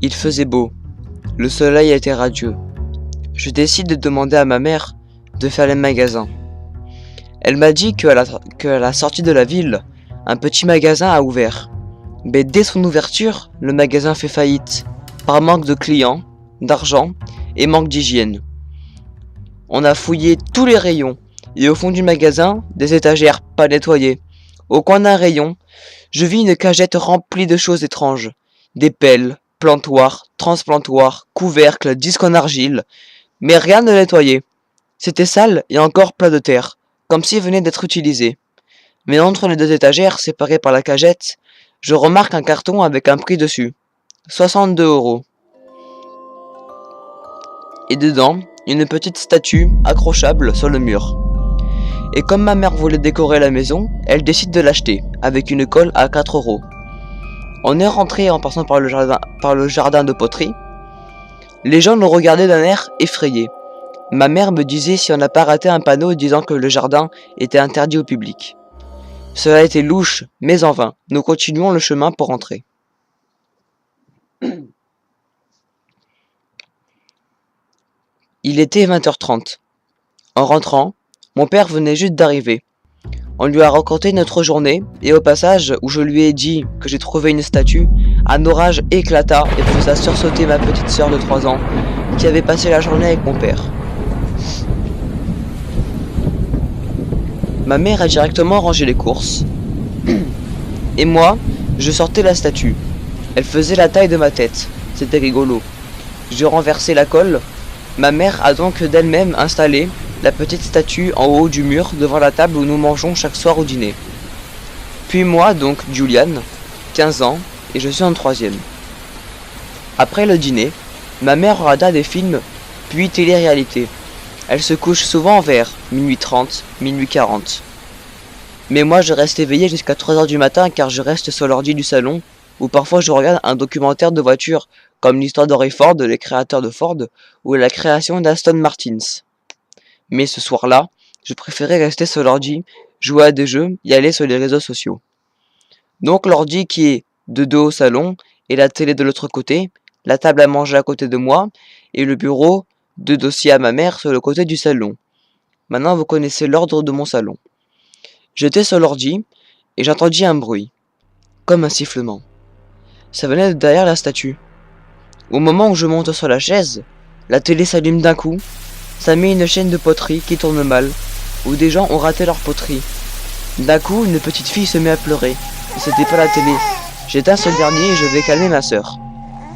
Il faisait beau, le soleil était radieux. Je décide de demander à ma mère de faire les magasins. Elle m'a dit qu'à la sortie de la ville, un petit magasin a ouvert. Mais dès son ouverture, le magasin fait faillite, par manque de clients, d'argent et manque d'hygiène. On a fouillé tous les rayons, et au fond du magasin, des étagères pas nettoyées. Au coin d'un rayon, je vis une cagette remplie de choses étranges. Des pelles, plantoirs, transplantoirs, couvercles, disques en argile, mais rien ne nettoyé. C'était sale et encore plein de terre, comme s'il venait d'être utilisé. Mais entre les deux étagères, séparées par la cagette, je remarque un carton avec un prix dessus. 62 €. Et dedans, une petite statue accrochable sur le mur. Et comme ma mère voulait décorer la maison, elle décide de l'acheter, avec une colle à 4 €. On est rentré en passant par le jardin de poterie. Les gens nous regardaient d'un air effrayé. Ma mère me disait si on n'a pas raté un panneau disant que le jardin était interdit au public. Cela était louche, mais en vain. Nous continuons le chemin pour rentrer. Il était 20h30. En rentrant, mon père venait juste d'arriver. On lui a raconté notre journée, et au passage où je lui ai dit que j'ai trouvé une statue, un orage éclata et faisait sursauter ma petite sœur de 3 ans, qui avait passé la journée avec mon père. Ma mère a directement rangé les courses, et moi, je sortais la statue. Elle faisait la taille de ma tête, c'était rigolo. Je renversais la colle. Ma mère a donc d'elle-même installé la petite statue en haut du mur devant la table où nous mangeons chaque soir au dîner. Puis moi, donc Julian, 15 ans, et je suis en 3e. Après le dîner, ma mère regarda des films, puis télé-réalité. Elle se couche souvent vers minuit 30, minuit 40. Mais moi je reste éveillé jusqu'à 3 h du matin car je reste sur l'ordi du salon, ou parfois je regarde un documentaire de voiture, comme l'histoire d'Henry Ford, les créateurs de Ford, ou la création d'Aston Martins. Mais ce soir-là, je préférais rester sur l'ordi, jouer à des jeux et aller sur les réseaux sociaux. Donc l'ordi qui est de dos au salon, et la télé de l'autre côté, la table à manger à côté de moi, et le bureau de dossier à ma mère sur le côté du salon. Maintenant vous connaissez l'ordre de mon salon. J'étais sur l'ordi, et j'entendis un bruit, comme un sifflement. Ça venait de derrière la statue. Au moment où je monte sur la chaise, la télé s'allume d'un coup. Ça met une chaîne de poterie qui tourne mal, où des gens ont raté leur poterie. D'un coup, une petite fille se met à pleurer. Et c'était pas la télé. J'éteins ce dernier et je vais calmer ma sœur.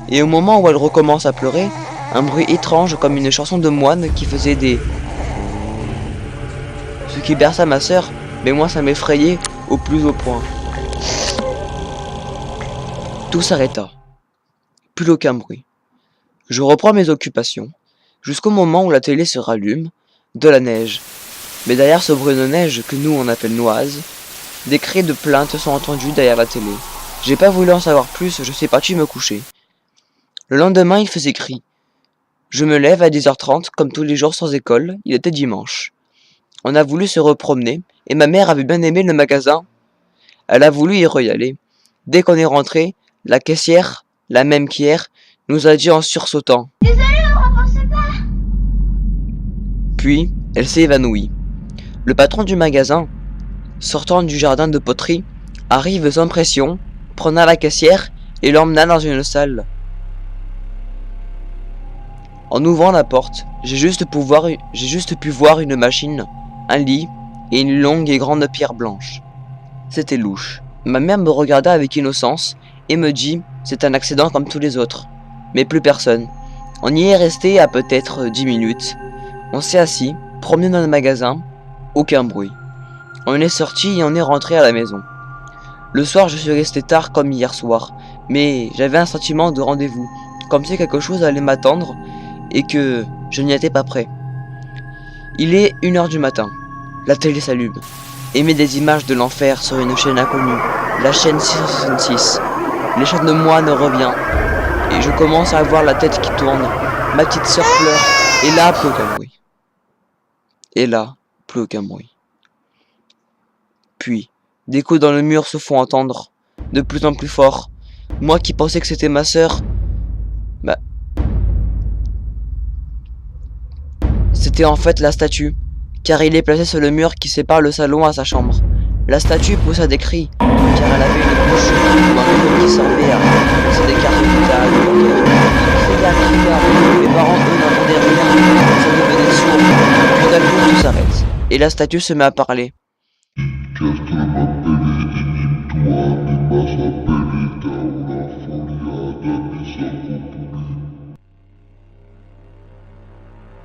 Et au moment où elle recommence à pleurer, un bruit étrange comme une chanson de moine qui faisait des... Ce qui berça ma sœur, mais moi ça m'effrayait au plus haut point. Tout s'arrêta. Plus aucun bruit. Je reprends mes occupations, jusqu'au moment où la télé se rallume, de la neige. Mais derrière ce bruit de neige que nous on appelle noise, des cris de plainte sont entendus derrière la télé. J'ai pas voulu en savoir plus, je suis parti me coucher. Le lendemain il faisait gris. Je me lève à 10h30 comme tous les jours sans école, il était dimanche. On a voulu se repromener, et ma mère avait bien aimé le magasin. Elle a voulu y re-y-aller. Dès qu'on est rentré, la caissière, la même qu'hier, nous a dit en sursautant. Désolée, on repensait pas. Puis, elle s'est évanouie. Le patron du magasin, sortant du jardin de poterie, arrive sans pression, prenant la caissière et l'emmena dans une salle. En ouvrant la porte, j'ai juste pu voir une machine, un lit et une longue et grande pierre blanche. C'était louche. Ma mère me regarda avec innocence et me dit « C'est un accident comme tous les autres ». Mais plus personne. On y est resté à peut-être 10 minutes. On s'est assis, promené dans le magasin, aucun bruit. On est sorti et on est rentré à la maison. Le soir, je suis resté tard comme hier soir, mais j'avais un sentiment de rendez-vous, comme si quelque chose allait m'attendre et que je n'y étais pas prêt. Il est 1 h du matin. La télé s'allume. Émet des images de l'enfer sur une chaîne inconnue, la chaîne 666. Les chants de moine revient. Et je commence à avoir la tête qui tourne. Ma petite sœur pleure. Et là, plus aucun bruit. Et là, plus aucun bruit. Puis, des coups dans le mur se font entendre, de plus en plus fort. Moi qui pensais que c'était ma sœur, Bah, c'était en fait la statue, car il est placé sur le mur qui sépare le salon à sa chambre. La statue poussa des cris, car elle avait une bouche ou un micro qui servait à lancer des cartes vitales ou bancaires. Cria, mes parents eux n'entendaient rien, ça devenait sourd, puis d'un coup tout s'arrête, et la statue se met à parler.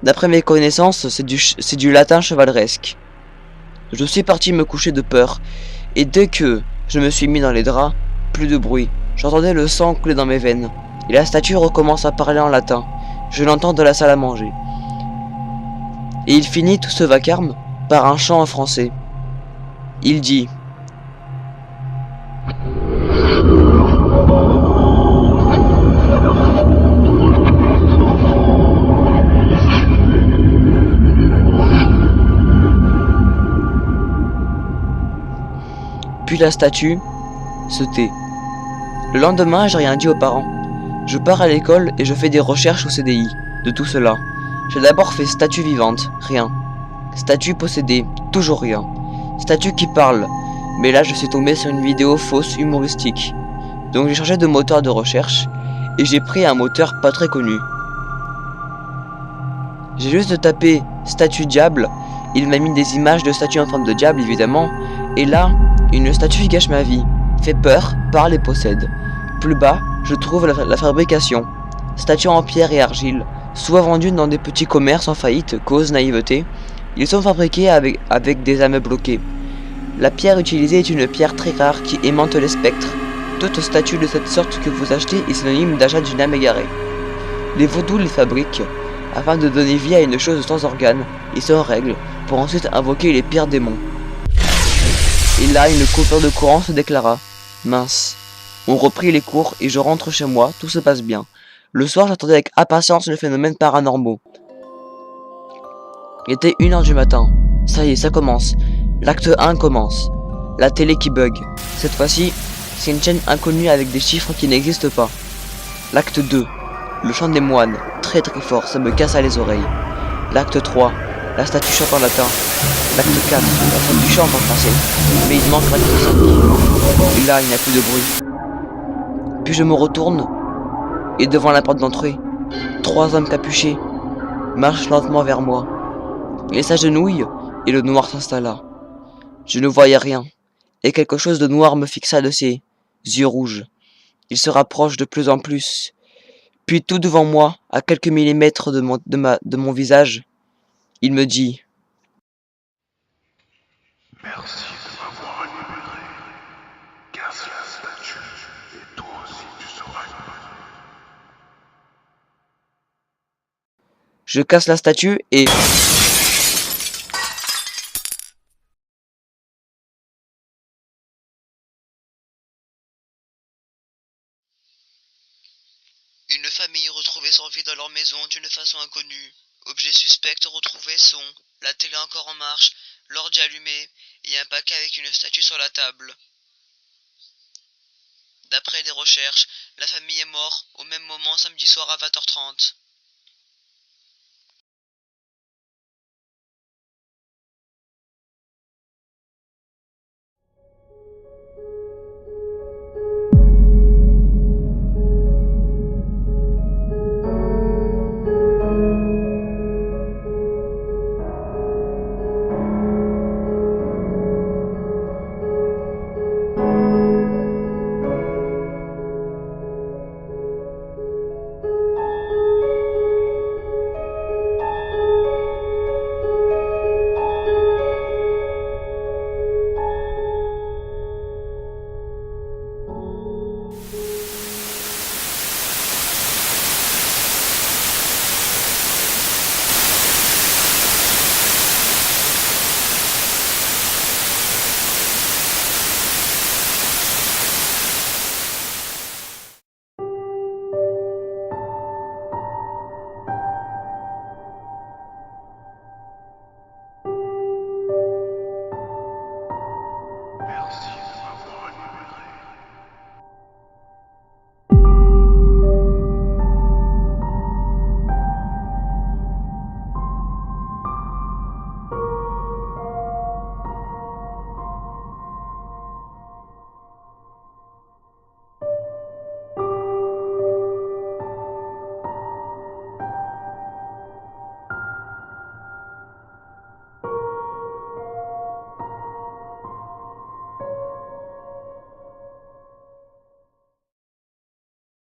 D'après mes connaissances, c'est du latin chevaleresque. Je suis parti me coucher de peur, et dès que je me suis mis dans les draps, plus de bruit. J'entendais le sang couler dans mes veines, et la statue recommence à parler en latin. Je l'entends de la salle à manger. Et il finit tout ce vacarme par un chant en français. Il dit: puis la statue se tait. Le lendemain, j'ai rien dit aux parents. Je pars à l'école et je fais des recherches au CDI de tout cela. J'ai d'abord fait statue vivante, rien. Statue possédée, toujours rien. Statue qui parle, mais là je suis tombé sur une vidéo fausse humoristique. Donc j'ai changé de moteur de recherche et j'ai pris un moteur pas très connu. J'ai juste tapé statue diable, il m'a mis des images de statues en forme de diable évidemment, et là, une statue qui gâche ma vie, fait peur, parle et possède. Plus bas, je trouve la fabrication. Statues en pierre et argile, soit vendues dans des petits commerces en faillite, cause naïveté. Ils sont fabriqués avec des âmes bloquées. La pierre utilisée est une pierre très rare qui aimante les spectres. Toute statue de cette sorte que vous achetez est synonyme d'achat d'une âme égarée. Les vaudous les fabriquent afin de donner vie à une chose sans organes et sans règles pour ensuite invoquer les pires démons. Et là, une coupure de courant se déclara. Mince. On reprit les cours et je rentre chez moi, tout se passe bien. Le soir, j'attendais avec impatience le phénomène paranormaux. Il était 1h du matin. Ça y est, ça commence. L'acte 1 commence. La télé qui bug. Cette fois-ci, c'est une chaîne inconnue avec des chiffres qui n'existent pas. L'acte 2. Le chant des moines. Très très fort, ça me casse à les oreilles. L'acte 3. La statue chante en latin. L'acte 4. La statue chante en français. Mais il manque l'acte 5. Et là, il n'y a plus de bruit. Puis je me retourne. Et devant la porte d'entrée, 3 hommes capuchés marchent lentement vers moi. Ils s'agenouillent et le noir s'installa. Je ne voyais rien, et quelque chose de noir me fixa de ses yeux rouges. Il se rapproche de plus en plus. Puis tout devant moi, à quelques millimètres de mon visage, il me dit: Merci de m'avoir libéré. Casse la statue, et toi aussi tu seras libéré. Je casse la statue et... Une famille retrouvait sans vie dans leur maison d'une façon inconnue. Objets suspects retrouvés sont la télé encore en marche, l'ordi allumé et un paquet avec une statue sur la table. D'après les recherches, la famille est morte au même moment samedi soir à 20h30.